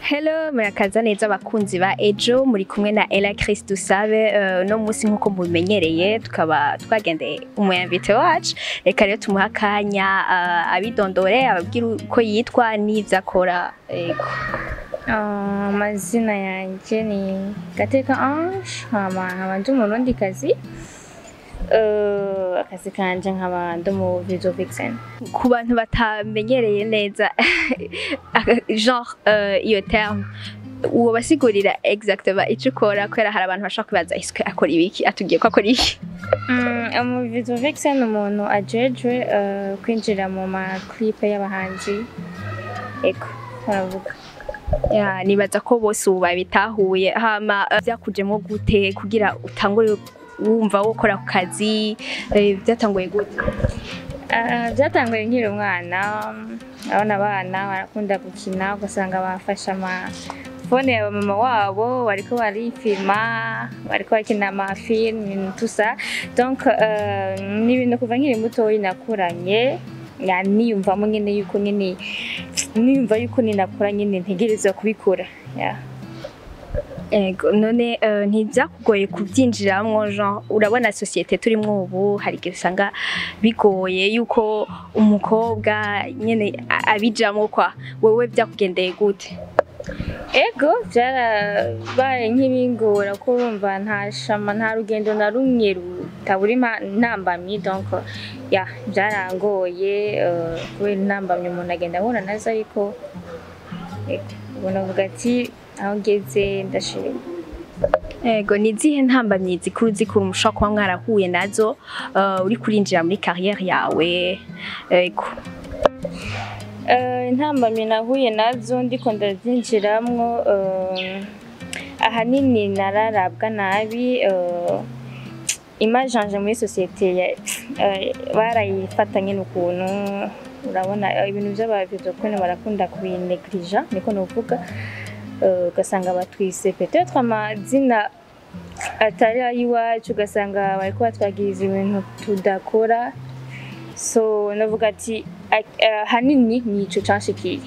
Hello, murakaza neza abakunzi ba Ejo, muri kumwe na Ella Chris Dusabe. No musi nkuko mubimenyereye tukaba twagendeye umuyamvite wacu, reka rero tumuha akanya abidondore ababwira uko yitwa n'ivyo akora. Amazina yanje ni Gateka Ange, nkaba ndi umurundikazi. Akazi kanje nkaba ndi mu video vixen. Ku bantu batamenyereye neza genre iyo terme uwo basigurira exactement ico ukora, kubera hari abantu bashaka kwibaza iske akora ibiki, atugiye ko akora iki. Mu video vixen umuntu ajejwe kwinjira mu ma clip y'abahanzi. Eko baravuga. Ya nibaza ko bose ubu babitahuye. Hama vyakujemo gute kugira utangure wumva wokora ku kazi? Byatanguye gute? Byatanguye nkiri umwana. Abana barakunda gukina, ugasanga bafasha fone ya mama wabo bariko barifilma, bariko bakina amafilm tout ça. Donc ni ibintu kuva nkiri mutoyi nakuranye, niyumvamo nyene yuko nyene niyumva yuko ninakora nyene ntegerezwa kubikora. Ego none ntibyakugoye kubyinjiramwo? Jean, urabona societe turimwo ubu hari igihe usanga bigoye yuko umukobwa nyene abijamwo, kwa wewe byakugendeye gute? Ego byarabaye nk'ibingora ko urumva nta rugendo na rumwe rutabura intambamyi. Donc byarangoye kubera intambamyi umuntu agenda abona nazo, ariko ubona avuga ati aho ngeze ndashima. Ego ni zihe ntambamyi zikuru mushobora kuba mwarahuye nazo uri kurinjira muri carrière yawe? Ego intambamyi nahuye nazo ndiko ndazinjiramwo, ahanini nararabwa nabi. Image yanje muri societe barayifatanye n'ukuntu, urabona ibintu by'abavideo kone barakunda kubineglija, niko novuga. Ugasanga batwise peut-être amazina atari ayiwacu, ugasanga bariko batwagiriza ibintu tudakora. So navuga ati hanini nico canshikiye,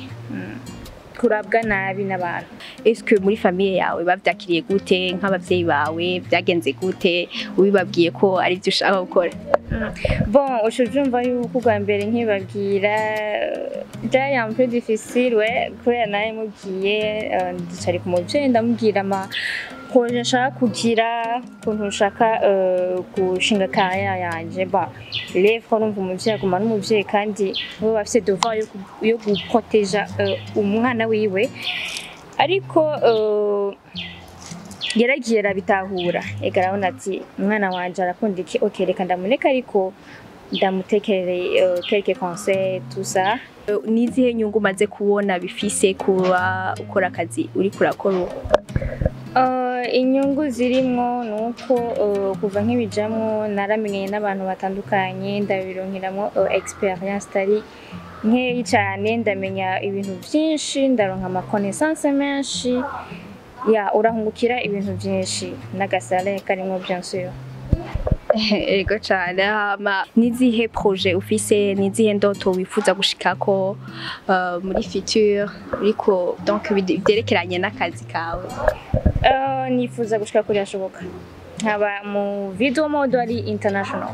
kurabwa nabi n'abantu. Est-ce que muri famille yawe bavyakiriye gute? Nk'abavyeyi bawe byagenze gute ubibabwiye ko ari byo ushaka gukora? Bon, ushujumva yuko bwa mbere nkibabwira byari un peu difficile, kubera naye mubwiye ndicari ku muvyeyi ndamubwira projet nshaka kugira, kuntu nshaka gushinga carrière yanje. Rero urumva umuvyeyi aguma n'umuvyeyi, kandi bo bafise devoir yo guproteja umwana wiwe, ariko yaragiye arabitahura. Ega arabona ati umwana wanje arakunda iki, okay reka ndamureka, ariko ndamutekerere quelques conseils tout ça. Nizihe nyungu umaze kubona bifise kuba ukora akazi uri kurakora? Inyungu zirimwo nuko kuva nk'ibijamwo naramenyanye n'abantu batandukanye, ndabironkeramo experience tari nkeyi cyane, ndamenya ibintu byinshi, ndaronka ama connaissance menshi, urahungukira ibintu byinshi n'agasale karimo bien sûr. Ego cyane. Hama nizihe projet ufise, nizihe ndoto wifuza gushikako muri future, uriko donc byerekeranye n'akazi kawe? Nifuza gushika kuri ashoboka nkaba mu video mode ari international.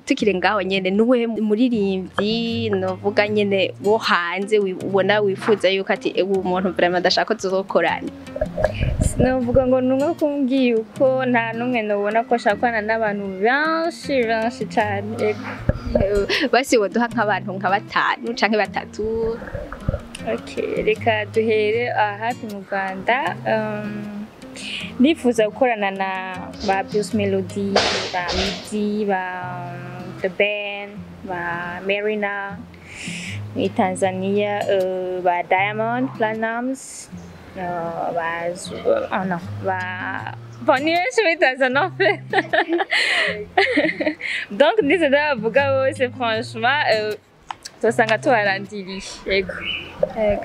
Tukire ngaho nyene, nuwe muririmbyi novuga nyene wo hanze ubona wifuza yuko ati ubu muntu vraiment ndashaka tuzokorana? Novuga ngo numwe kumbwiye uko nta numwe nobona ko ashakwana n'abantu benshi cyane. Basi woduha nk'abantu nka 5 canke 3? Okay, reka duhere hafi mu Rwanda. Nifuza gukorana na ba Bruce Melody, ba Midi, ba The Ben, ba Marina. Muri Tanzania ba Diamond Platnumz, ni benshi muri Tanzania. Donc ndize ndavuga bose franchement tosanga tuharandiriye. Yego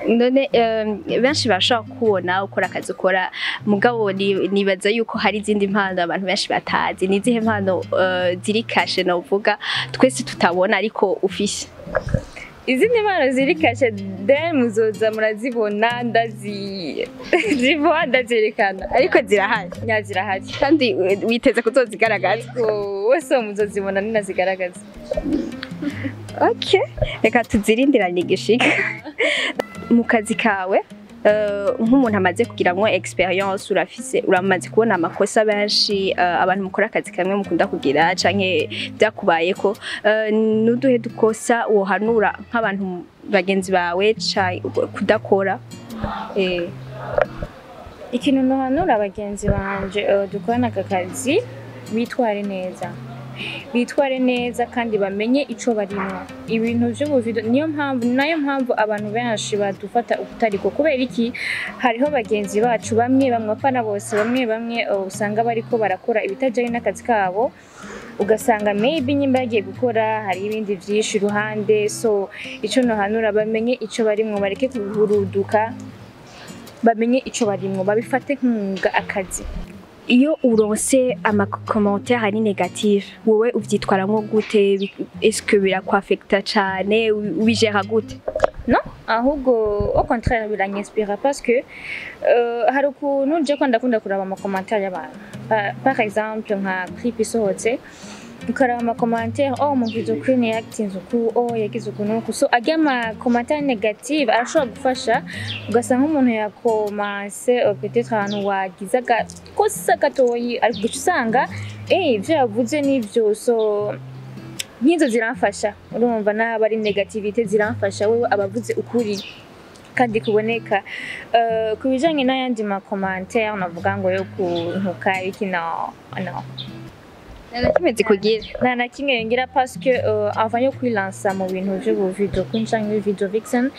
none benshi bashaka kubona ukora akazi ukora, mugabo nibaza yuko hari izindi mpano abantu benshi batazi. Nizihe mpano ziri kashe novuga twese tutabona ariko ufise? izindi mpano ziri kashe then muzoza murazibona ndazierekana ariko zirahari zirahari kandi witeze kuzozigaragaza wese muzozibona ninazigaragaza. Okay, reka tuzirindirane igishika mu kazi kawe. Nk'umuntu amaze kugiramwo experience uramaze kubona amakosa benshi abantu mukora akazi kamwe mukunda kugira canke byakubayeko, nuduhe dukosa wohanura nk'abantu bagenzi bawe kudakora? Ikintu nohanura abagenzi banje dukorana aka kazi bitware neza kandi bamenye ico barimo. Ibintu by'ubuvido nayo mpamvu abantu benshi badufata ubutariko kubera iki, hariho bagenzi bacu bamwe apana bose, bamwe usanga bariko barakora ibitajanye n'akazi kabo, ugasanga maybe nyimba yagiye gukora hari ibindi vyinshi iruhande. So ico nohanura bamenye ico barimo, bareke kuhuruduka, bamenye ico barimo, babifate nk'umwuga akazi. Iyo uronse amakommentaire ari negative wowe uvyitwaramwo gute? Est-ce que birakwafecta cane? Ubijera gute? Non, ahubwo au contraire biranyispira parce que hari ukuntu je ndakunda kuraba amakommentaire y'abantu. Par exemple nka clip isohotse ukaraba amakommentaire, mu video queen yagize uku, yagize uku nuko. So ajya amakommentaire negative arashobora gufasha, ugasanga umuntu yakomanse peut-être ahantu wagize kosa gatoyi, ariko usanga ivyo yavuze n'ivyo. So nkizo ziramfasha, urumva n'aba ari negativite ziramfasha wewe abavuze ukuri kandi kuboneka. Kubijanye n'ayandi makommentaire navuga ngo yo kuntuka iki no nakimeze kugira na kimwe yongera parce que avant yo kwilansa mu bintu by'ubuvido kuncanke video vixen,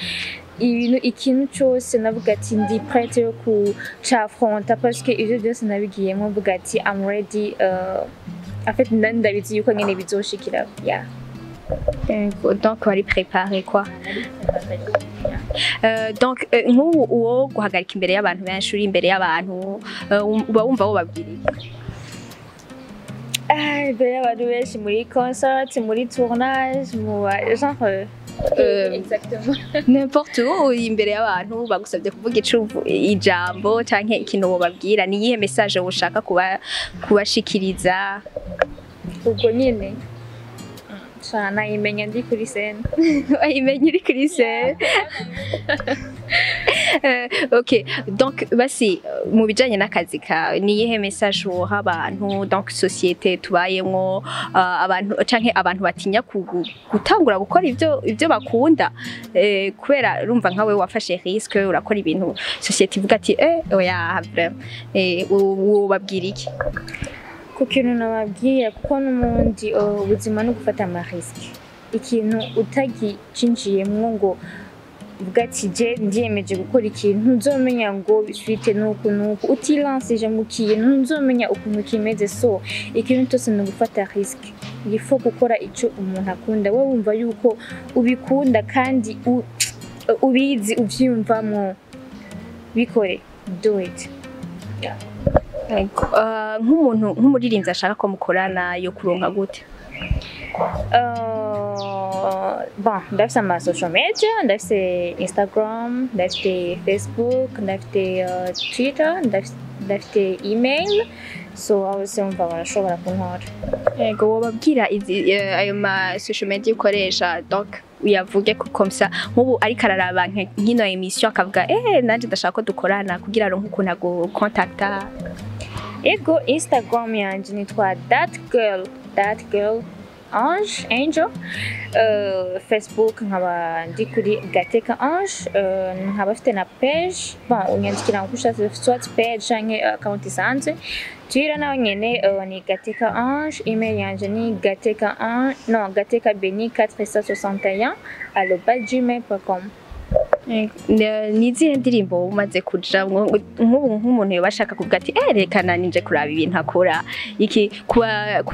ikintu cyose navuga ati ndi prête yo kucafronta parce que ivyo byose nabigiyemo mvuga ati I'm ready. En fait ndabizi yuko nyene bizoshikira. Donc wari préparé quoi. Donc nk'ubu uwo guhagarika imbere y'abantu benshi, uri imbere y'abantu uba wumva wo babwiriye? Imbere y'abantu benshi muri concert, muri tournage, genre exactement n'importe où, imbere y'abantu bagusabye kuvuga ijambo canke ikintu wobabwira, ni yihe message woshaka kubashikiriza? Ubwo nyine sana imenya ndi kuri scène. Imenya uri kuri scène. Ok, donc basi mu bijanye n'akazi kawe ni yihe message woha abantu, donc société tubayemwo, abantu canke abantu batinya gutangura gukora ivyo bakunda, kubera urumva nkawe wafashe risque urakora ibintu société ivuga ati oya vraiment, wobabwira iki? Ku kintu nababwiye kuko n'umundi ubuzima no gufata amarisque, ikintu utagicinjiyemwo ngo uvuga ati je ndiyemeje gukora ikintu ntuzomenya ngo bifite nuko utilansije mu kintu ntuzomenya ukuntu kimeze. So ikintu cyose no gufata risque, ifo gukora ico umuntu akunda, we wumva yuko ubikunda kandi ubizi uvyumvamo, bikore, do it. Nk'umuntu nk'umuririmbyi ashaka ko mukorana yo kuronka gute? Bon, ndafise ama social media, ndafise Instagram, ndafise Facebook, ndafise Twitter, ndafise email. So abose umva barashobora kunkora. Yego, wobabwira ayo ma social media ukoresha, donc uyavuge comme ça nk'ubu ariko araraba nk'ino emission akavuga nanje ndashaka ko dukorana kugira aronke ukuntu agukontakta? Ego, Instagram yanje nitwa that girl Angel. Facebook nkaba ndi kuri Gateka Ange, nkaba afite na page, unyandikira nkushatse soit page canke account isanzwe. Twitter nawe nyene ni Gateka Ange, email yanje ni gatekabeni461@gmail.com. Nizihe ndirimbo umaze kuja nk'umuntu yobashaka kuvuga ati rekana ninje kuraba ibintu akora iki, ku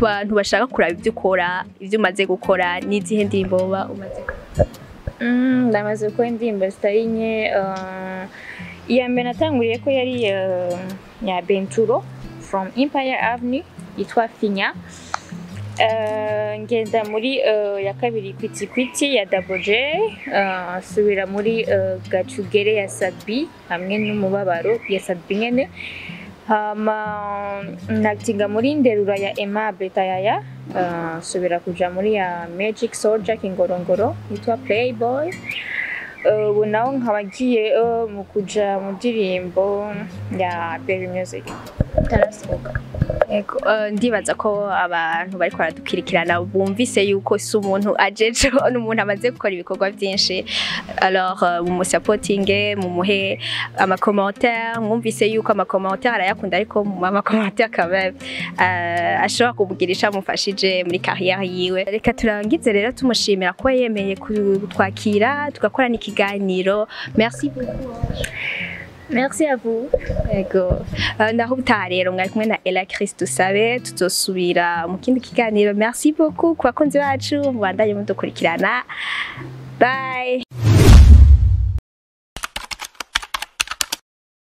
bantu bashaka kuraba ivyo ukora, ivyo umaze gukora, nizihe ndirimbo umaze? Ndamaze gukora indirimbo zitari nke. Iya mbere natanguriye ko yari ya Benturo from Empire Avenue yitwa Finya. ngenda muri ya kabiri kwiti kwiti ya Double J, subira muri Gacugere ya Sabi hamwe n'umubabaro ya Sabi nyene, hama natinga muri Nderura ya Aimable Tayaya, subira kuja muri ya Magic Soldier Kingorongoro yitwa Playboy. Ubu naho nkaba ngiye mu kuja mu ndirimbo ya Berry Music tarasohoka. Ego, ndibaza ko abantu bariko baradukurikirana bumvise yuko si umuntu ajeje n'umuntu amaze gukora ibikorwa byinshi, alors mu supporting mumuhe ama commentaire, mwumvise yuko ama commentaire arayakunda, ariko mu ama commentaire quand ashobora kubugirisha mufashije muri carrière yiwe. Reka turangize rero tumushimira ko yemeye kutwakira tugakorana ikiganiro. Merci beaucoup. Merci à vous. Ego, naho utaha rero mwari kumwe na Ella Chris Dusabe, tuzosubira mu kindi kiganiro. Merci beaucoup ku bakunzi bacu, mubandanye mudukurikirana. Bye.